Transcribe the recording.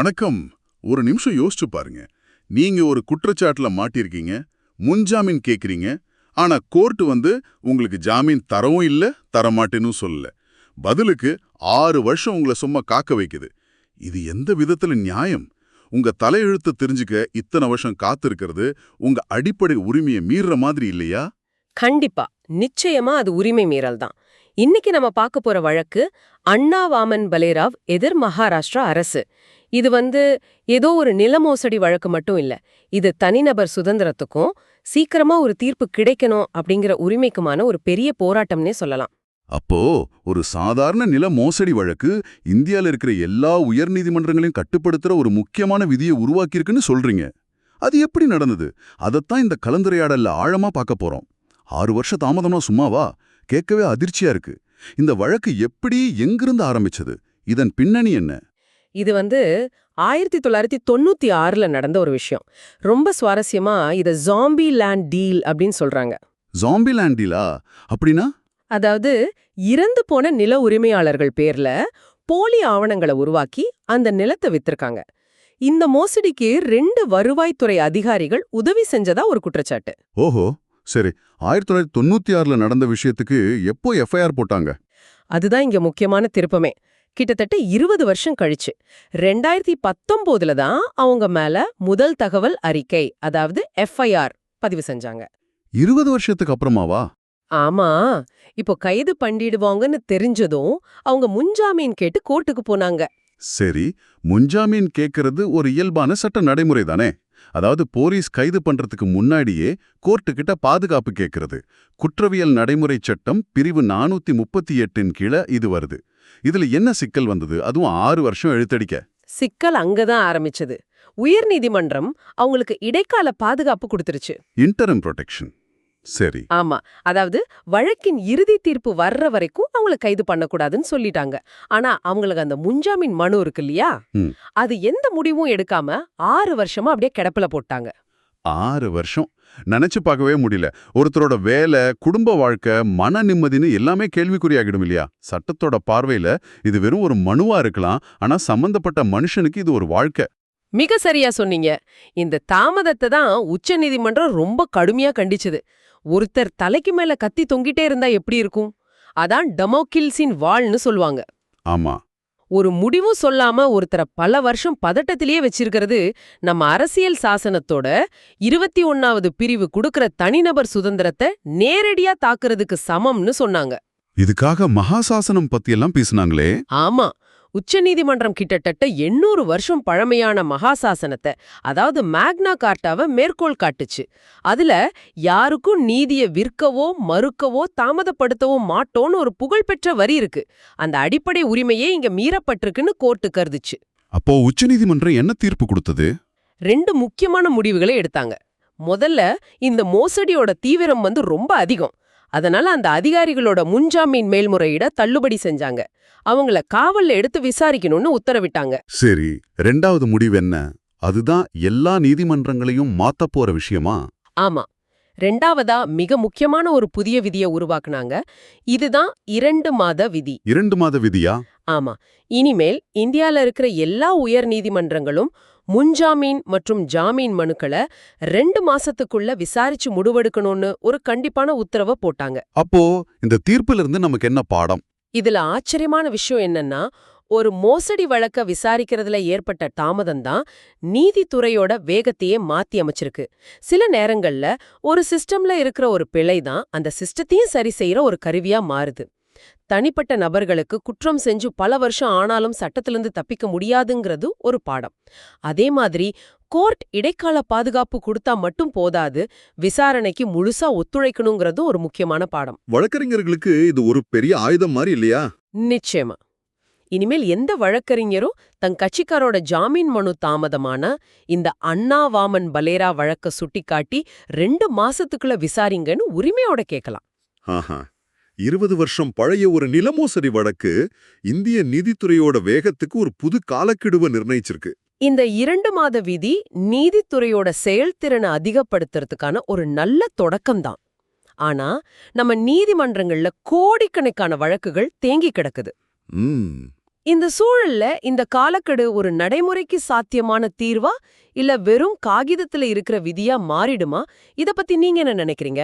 வணக்கம். ஒரு நிமிஷம் யோசிச்சு பாருங்க. நீங்க ஒரு குற்றச்சாட்டுல மாட்டிருக்கீங்க, முன்ஜாமீன் கேக்குறீங்க. ஆனா கோர்ட் உங்களுக்கு ஜாமீன் தரவும் இல்ல, தரமாட்டேன்னு சொல்லல. பதிலுக்கு 6 வருஷம் உங்களை சும்மா காக்க வைக்குது. இது எந்த விதத்துல நியாயம்? உங்க தலையெழுத்து தெரிஞ்சுக்க இத்தனை வருஷம் காத்திருக்கிறது உங்க அடிப்படை உரிமையை மீறுற மாதிரி இல்லையா? கண்டிப்பா, நிச்சயமா அது உரிமை மீறல் தான். இன்னைக்கு நம்ம பார்க்க போற வழக்கு அண்ணா வாமன் பலேராவ் எதிர் மகாராஷ்டிரா அரசு. இது ஏதோ ஒரு நில மோசடி வழக்கு மட்டும் இல்ல. இது தனிநபர் சுதந்திரத்துக்கும் சீக்கிரமா ஒரு தீர்ப்பு கிடைக்கணும் அப்படிங்கிற உரிமைக்குமான ஒரு பெரிய போராட்டம்னே சொல்லலாம். அப்போ ஒரு சாதாரண நில மோசடி வழக்கு இந்தியால இருக்கிற எல்லா உயர்நீதிமன்றங்களையும் கட்டுப்படுத்துற ஒரு முக்கியமான விதியை உருவாக்கியிருக்குன்னு சொல்றீங்க. அது எப்படி நடந்தது? அதைத்தான் இந்த கலந்துரையாடல்ல ஆழமா பார்க்க போறோம். 6 வருஷ தாமதம்னா சும்மாவா? கேட்கவே அதிர்ச்சியா இருக்கு. இந்த வழக்கு எப்படி, எங்கிருந்து ஆரம்பிச்சது? இதன் பின்னணி என்ன? இது 1996ல நடந்த ஒரு விஷயம். ரொம்ப சுவாரஸ்யமா இத ஜாம்பி லேண்ட் டீல் அப்படின்னு சொல்றாங்க. ஜாம்பி லேண்ட் டீலா? அப்படின்னா? அதாவது இறந்து போன நில உரிமையாளர்கள் பேர்ல போலி ஆவணங்களை உருவாக்கி அந்த நிலத்தை வித்திருக்காங்க. இந்த மோசடிக்கு 2 வருவாய்த்துறை அதிகாரிகள் உதவி செஞ்சதா ஒரு குற்றச்சாட்டு. ஓஹோ, சரி. 1996ல நடந்த விஷயத்துக்கு எப்போ எஃப்ஐஆர் போட்டாங்க? அதுதான் இங்க முக்கியமான திருப்பமே. கிட்டத்தட்ட 20 வருஷம் கழிச்சு 2019ல தான் அவங்க மேல முதல் தகவல் அறிக்கை, அதாவது எஃப்ஐஆர் பதிவு செஞ்சாங்க. 20 வருஷத்துக்கு அப்புறமாவா? ஆமா. இப்போ கைது பண்ணிடுவாங்கன்னு தெரிஞ்சதும் அவங்க முன்ஜாமீன் கேட்டு கோர்ட்டுக்கு போனாங்க. சரி, முன்ஜாமீன் கேட்கறது ஒரு இயல்பான சட்ட நடைமுறை தானே? அதாவது போலீஸ் கைது பண்றதுக்கு முன்னாடியே கோர்ட்டுக்கிட்ட பாதுகாப்பு கேட்கறது. குற்றவியல் நடைமுறை சட்டம் பிரிவு 438 கீழ இது வருது. இதுல என்ன சிக்கல் வந்தது? அதுவும் 6 வருஷம் இழுத்தடிக்க. சிக்கல் அங்கதான் ஆரம்பிச்சது. உயர்நீதிமன்றம் அவங்களுக்கு இடைக்கால பாதுகாப்பு கொடுத்துருச்சு. Interim protection. சரி. ஆமா, அதாவது வழக்கின் இறுதி தீர்ப்பு வர்ற வரைக்கும் அவங்கள கைது பண்ணக்கூடாதுன்னு சொல்லிட்டாங்க. ஆனா அவங்களுக்கு அந்த முன்ஜாமீன் மனு இருக்கு இல்லையா, அது எந்த முடிவும் எடுக்காம 6 வருஷமா அப்படியே கிடப்பில போட்டாங்க. 6 வருஷம் நினைச்சு பார்க்கவே முடியல. ஒருத்தரோட வேலை, குடும்ப வாழ்க்கை, மன நிம்மதின்னு எல்லாமே கேள்விக்குறியாகிடும் இல்லையா? சட்டத்தோட பார்வையில இது வெறும் ஒரு மனுவா இருக்கலாம். ஆனா சம்பந்தப்பட்ட மனுஷனுக்கு இது ஒரு வாழ்க்கை. மிக சரியா சொன்னீங்க. இந்த தாமதத்தை தான் உச்சநீதிமன்றம் ரொம்ப கடுமையா கண்டிச்சது. ஒருத்தர் தலைக்கு மேல கத்தி தொங்கிட்டே இருந்தா எப்படி இருக்கும்? அதான் டமோக்கில்ஸின் வாள்னு சொல்லுவாங்க. ஆமா. ஒரு முடிவும் சொல்லாம ஒருத்தரை பல வருஷம் பதட்டத்திலேயே வச்சிருக்கிறது நம்ம அரசியல் சாசனத்தோட 21வது பிரிவு கொடுக்கிற தனிநபர் சுதந்திரத்தை நேரடியா தாக்குறதுக்கு சமம்னு சொன்னாங்க. இதுக்காக மகாசாசனம் பத்தியெல்லாம் பேசினாங்களே. ஆமா, உச்சநீதிமன்றம் கிட்டத்தட்ட 800 வருஷம் பழமையான மகாசாசனத்தை, அதாவது மேக்னா கார்ட்டாவை மேற்கோள் காட்டுச்சு. அதுல யாருக்கும் நீதியை விற்கவோ மறுக்கவோ தாமதப்படுத்தவோ மாட்டோன்னு ஒரு புகழ்பெற்ற வரி இருக்கு. அந்த அடிப்படை உரிமையே இங்க மீறப்பட்டிருக்குன்னு கோர்ட்டு கருதுச்சு. அப்போ உச்சநீதிமன்றம் என்ன தீர்ப்பு கொடுத்தது? 2 முக்கியமான முடிவுகளை எடுத்தாங்க. முதல்ல, இந்த மோசடியோட தீவிரம் ரொம்ப அதிகம். அதனால அந்த அதிகாரிகளோட முன்ஜாமீன் மேல்முறையீட தள்ளுபடி செஞ்சாங்க. அவங்கள காவல்ல எடுத்து விசாரிக்கணும்னு உத்தரவிட்டாங்க. சரி, 2வது முடிவு என்ன? அதுதான் எல்லா நீதிமன்றங்களையும் மாத்தப் போற விஷயமா? ஆமா. 2வதா மிக முக்கியமான ஒரு புதிய விதியை உருவாக்குனாங்க. இதுதான் 2 மாத விதி. 2 மாத விதியா? ஆமா. இனிமேல் இந்தியால இருக்கிற எல்லா உயர் நீதிமன்றங்களும் முன்ஜாமீன் மற்றும் ஜாமீன் மனுக்களை 2 மாசத்துக்குள்ள விசாரிச்சு முடிவெடுக்கணும்னு ஒரு கண்டிப்பான உத்தரவை போட்டாங்க. அப்போ இந்த தீர்ப்புல இருந்து நமக்கு என்ன பாடம்? இதுல ஆச்சரியமான விஷயம் என்னன்னா, ஒரு மோசடி வழக்க விசாரிக்கிறதுல ஏற்பட்ட தாமதம்தான் நீதித்துறையோட வேகத்தையே மாத்தி அமைச்சிருக்கு. சில நேரங்கள்ல ஒரு சிஸ்டம்ல இருக்கிற ஒரு பிழை தான் அந்த சிஸ்டத்தையும் சரி செய்யற ஒரு கருவியா மாறுது. தனிப்பட்ட நபர்களுக்கு குற்றம் செஞ்சு பல வருஷம் ஆனாலும் சட்டத்திலிருந்து தப்பிக்க முடியாதுங்கிறது ஒரு பாடம். அதே மாதிரி கோர்ட் இடைக்கால பாதுகாப்பு கொடுத்தா மட்டும் போதாது, விசாரணைக்கு முழுசா ஒத்துழைக்கணுங்கிறது ஒரு முக்கியமான பாடம். வழக்கறிஞர்களுக்கு இது ஒரு பெரிய ஆயுதம் மாதிரி இல்லையா? நிச்சயமா. இனிமேல் எந்த வழக்கறிஞரும் தன் கட்சிக்காரோட ஜாமீன் மனு தாமதமான இந்த அண்ணா வாமன் பலேரா வழக்க சுட்டிக்காட்டி 2 மாசத்துக்குள்ள விசாரிங்கன்னு உரிமையோட கேட்கலாம். 20 வருஷம் பழைய ஒரு நிலமோசடி வழக்கு இந்திய நீதித்துறையோட வேகத்துக்கு ஒரு புது காலக்கெடுவை நிர்ணயிச்சிருக்கு. இந்த 2 மாத விதி நீதித்துறையோட செயல்திறனை அதிகப்படுத்துறதுக்கான ஒரு நல்ல தொடக்கம்தான். ஆனா நம்ம நீதிமன்றங்கள்ல கோடிக்கணக்கான வழக்குகள் தேங்கி கிடக்குது. இந்த சூழல்ல இந்த காலக்கெடு ஒரு நடைமுறைக்கு சாத்தியமான தீர்வா இல்ல வெறும் காகிதத்துல இருக்கிற விதியா மாறிடுமா? இத பத்தி நீங்க என்ன நினைக்கிறீங்க?